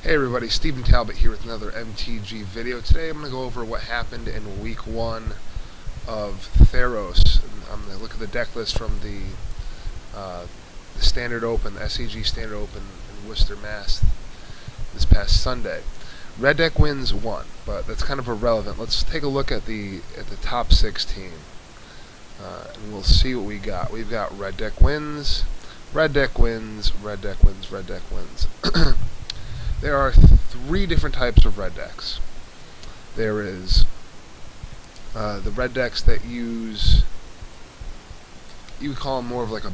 Hey everybody, Stephen Talbot here with another MTG video. Today I'm going to go over what happened in week 1 of Theros. I'm going to look at the deck list from the Standard Open, the SCG Standard Open in Worcester, Mass. this past Sunday. Red deck wins 1, but that's kind of irrelevant. Let's take a look at the top 16, and we'll see what we got. We've got red deck wins, red deck wins, red deck wins, red deck wins. There are 3 different types of red decks. There is the red decks that use, you would call them more of like a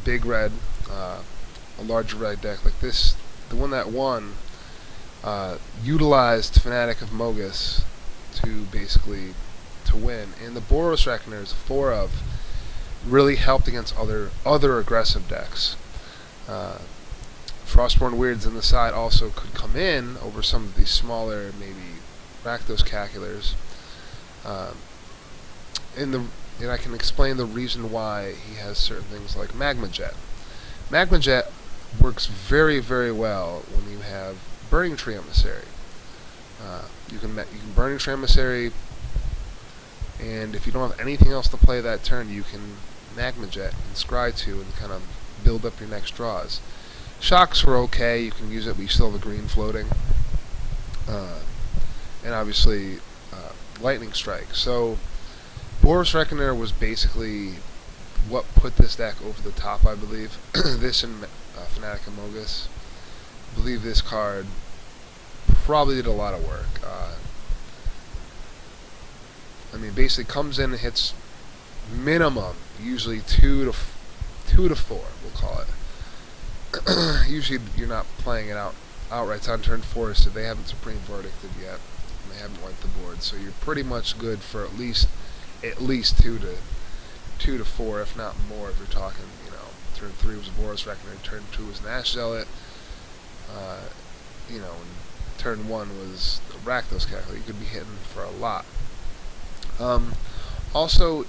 big red, a larger red deck like this. The one that won utilized Fanatic of Mogus to basically to win, and the Boros Reckoners, 4 of, really helped against other aggressive decks. Frostborn Weirds on the side also could come in over some of these smaller, maybe Rakdos Calculars. And I can explain the reason why he has certain things like Magma Jet. Magma Jet works very, very well when you have Burning Tree Emissary. You can Burning Tree Emissary, and if you don't have anything else to play that turn, you can Magma Jet and Scry 2 and kind of build up your next draws. Shocks were okay, you can use it, but you still have a green floating. And obviously, Lightning Strike. So, Boros Reckoner was basically what put this deck over the top, I believe. This and Fanatic of Mogus. I believe this card probably did a lot of work. I mean, basically comes in and hits minimum, usually 2 to 4, we'll call it. Usually you're not playing it outright. It's on turn 4, so they haven't Supreme Verdicted yet. And they haven't wiped the board, so you're pretty much good for at least 2 to 4, if not more. If you're talking, turn 3 was a Boros Reckoner, turn 2 was an Ash Zealot, and turn 1 was a Rakdos Calculator. You could be hitting for a lot. Also,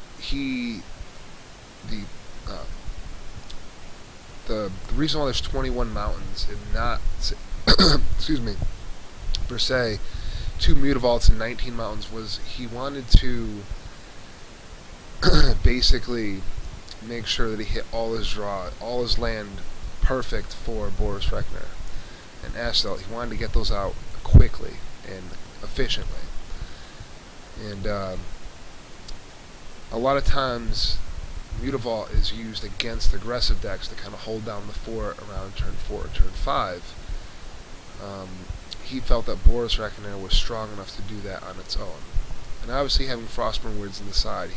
the reason why there's 21 mountains and not, excuse me, per se, 2 Mutavaults and 19 mountains was he wanted to basically make sure that he hit all his land perfect for Boros Reckoner and Ash Zealot. He wanted to get those out quickly and efficiently. And a lot of times Mutavault is used against aggressive decks to kind of hold down the fort around turn 4 or turn 5. He felt that Boros Reckoner was strong enough to do that on its own. And obviously having Frostborn Weirds on the side,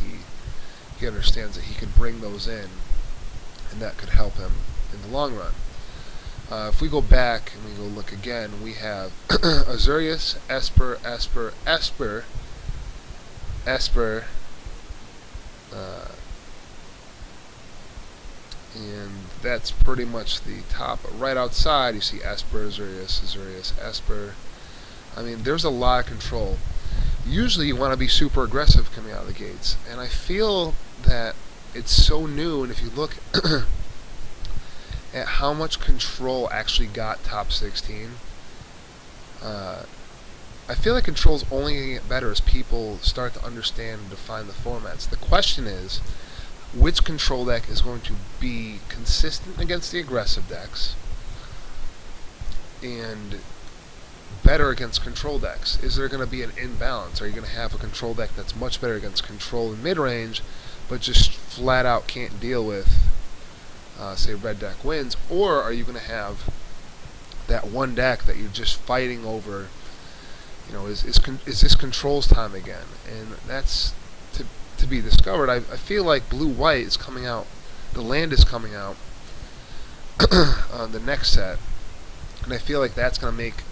he understands that he could bring those in, and that could help him in the long run. If we go back and we go look again, we have Azurius, Esper, and that's pretty much the top. Right outside, you see Esper, Azurius, Esper. I mean, there's a lot of control. Usually, you want to be super aggressive coming out of the gates, and I feel that it's so new. And if you look at how much control actually got top 16, I feel like control's only going to get better as people start to understand and define the formats. The question is, which control deck is going to be consistent against the aggressive decks and better against control decks? Is there going to be an imbalance? Are you going to have a control deck that's much better against control in mid-range, but just flat out can't deal with, say, red deck wins? Or are you going to have that one deck that you're just fighting over? Is this control's time again? And that's to be discovered. I feel like blue-white is coming out. The land is coming out on the next set, and I feel like that's going to make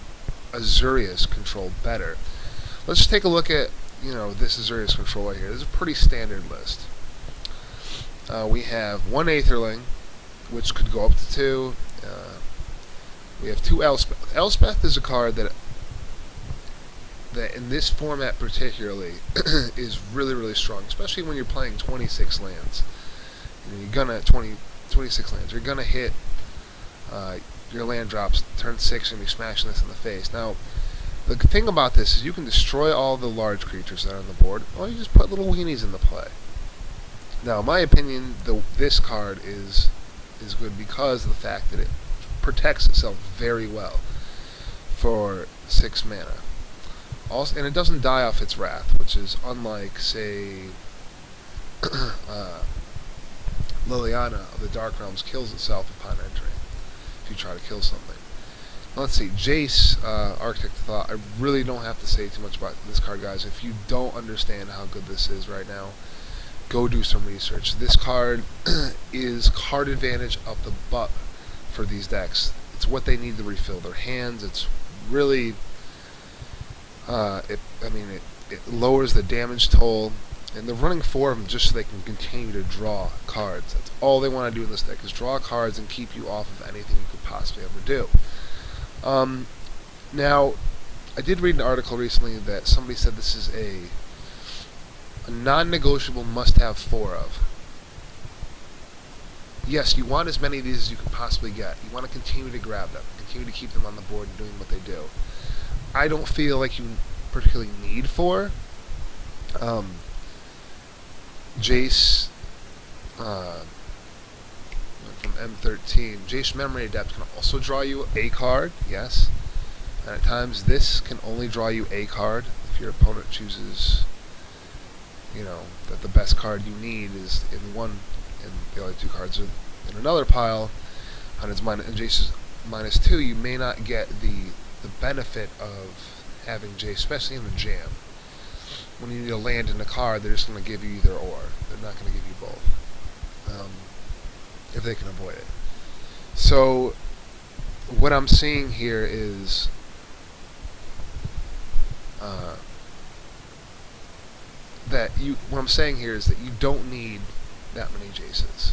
Azurius control better. Let's just take a look at this Azurius control right here. This is a pretty standard list. We have 1 Aetherling, which could go up to 2. We have 2 Elspeth. Elspeth is a card that in this format particularly is really, really strong, especially when you're playing 26 lands. You're gonna 26 lands. You're gonna hit your land drops, turn 6, and be smashing this in the face. Now, the thing about this is you can destroy all the large creatures that are on the board, or you just put little weenies into play. Now, in my opinion, this card is good because of the fact that it protects itself very well for 6 mana. Also, and it doesn't die off its wrath, which is unlike, say, Liliana of the Dark Realms kills itself upon entering if you try to kill something. Let's see, Jace, Architect of Thought. I really don't have to say too much about this card, guys. If you don't understand how good this is right now, go do some research. This card is card advantage up the butt for these decks. It's what they need to refill their hands. It's really, it lowers the damage toll, and they're running 4 of them just so they can continue to draw cards. That's all they want to do in this deck, is draw cards and keep you off of anything you could possibly ever do. Now, I did read an article recently that somebody said this is a non-negotiable must-have 4 of. Yes, you want as many of these as you can possibly get. You want to continue to grab them, continue to keep them on the board and doing what they do. I don't feel like you particularly need 4. Jace, from M13, Jace Memory Adept can also draw you a card, yes. And at times this can only draw you a card if your opponent chooses, that the best card you need is in one, and the other 2 cards are in another pile. And it's Jace's -2, you may not get the benefit of having Jace, especially in the jam. When you need to land in a card, they're just going to give you either or. They're not going to give you both, if they can avoid it. So, what I'm seeing here is what I'm saying here is that you don't need that many Jaces.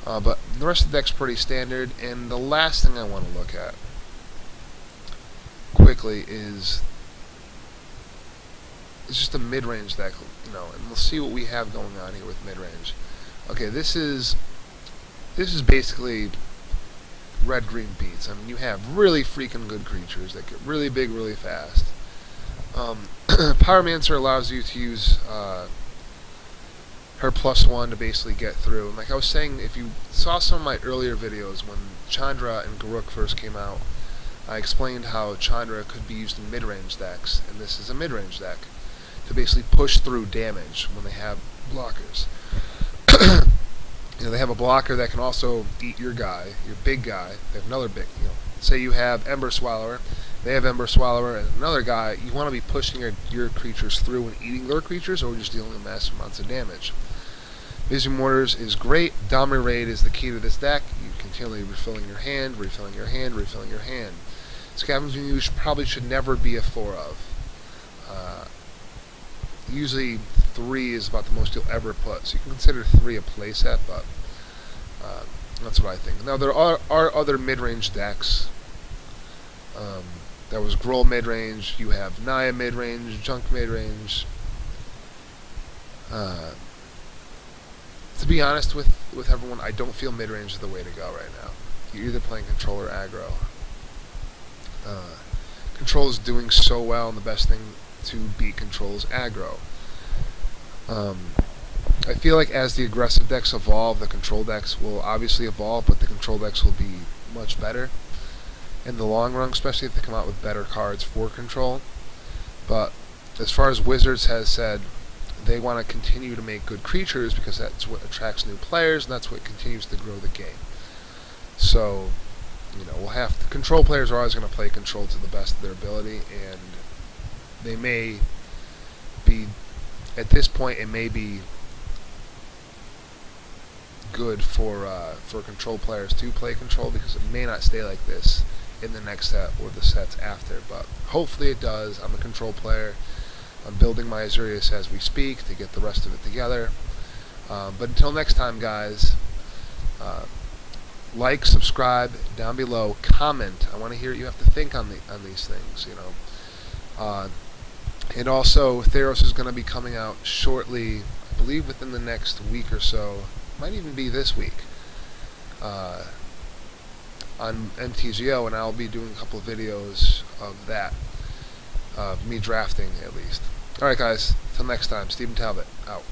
But the rest of the deck's pretty standard, and the last thing I want to look at quickly is it's just a mid-range deck, and we'll see what we have going on here with mid-range. Okay, this is basically red-green beats. I mean, you have really freaking good creatures that get really big really fast. Pyromancer allows you to use her +1 to basically get through. And like I was saying, if you saw some of my earlier videos when Chandra and Garruk first came out, I explained how Chandra could be used in mid-range decks, and this is a mid-range deck, to basically push through damage when they have blockers. They have a blocker that can also eat your guy, your big guy. They have another big, say you have Ember Swallower, they have Ember Swallower, and another guy. You want to be pushing your creatures through and eating their creatures, or just dealing massive amounts of damage. Vision Mortars is great. Dominant Raid is the key to this deck. You continually refilling your hand, refilling your hand, refilling your hand. Scavenging you probably should never be a 4 of. Usually 3 is about the most you'll ever put, so you can consider 3 a playset, but that's what I think. Now, there are other mid-range decks. There was Groll mid-range, you have Naya mid-range, Junk mid-range. To be honest with everyone, I don't feel mid-range is the way to go right now. You're either playing Control or Aggro. Control is doing so well, and the best thing to beat Control is Aggro. I feel like as the aggressive decks evolve, the Control decks will obviously evolve, but the Control decks will be much better in the long run, especially if they come out with better cards for Control. But as far as Wizards has said, they want to continue to make good creatures because that's what attracts new players, and that's what continues to grow the game. So, we'll have to, Control players are always going to play Control to the best of their ability, and they may be, at this point, it may be good for Control players to play Control, because it may not stay like this in the next set or the sets after, but hopefully it does. I'm a Control player. I'm building my Azurius as we speak to get the rest of it together. But until next time, guys, like, subscribe down below, comment. I want to hear what you have to think on these things. And also, Theros is going to be coming out shortly. I believe within the next week or so. Might even be this week. on MTGO, and I'll be doing a couple of videos of that, me drafting at least. Alright guys, till next time, Stephen Talbot, out.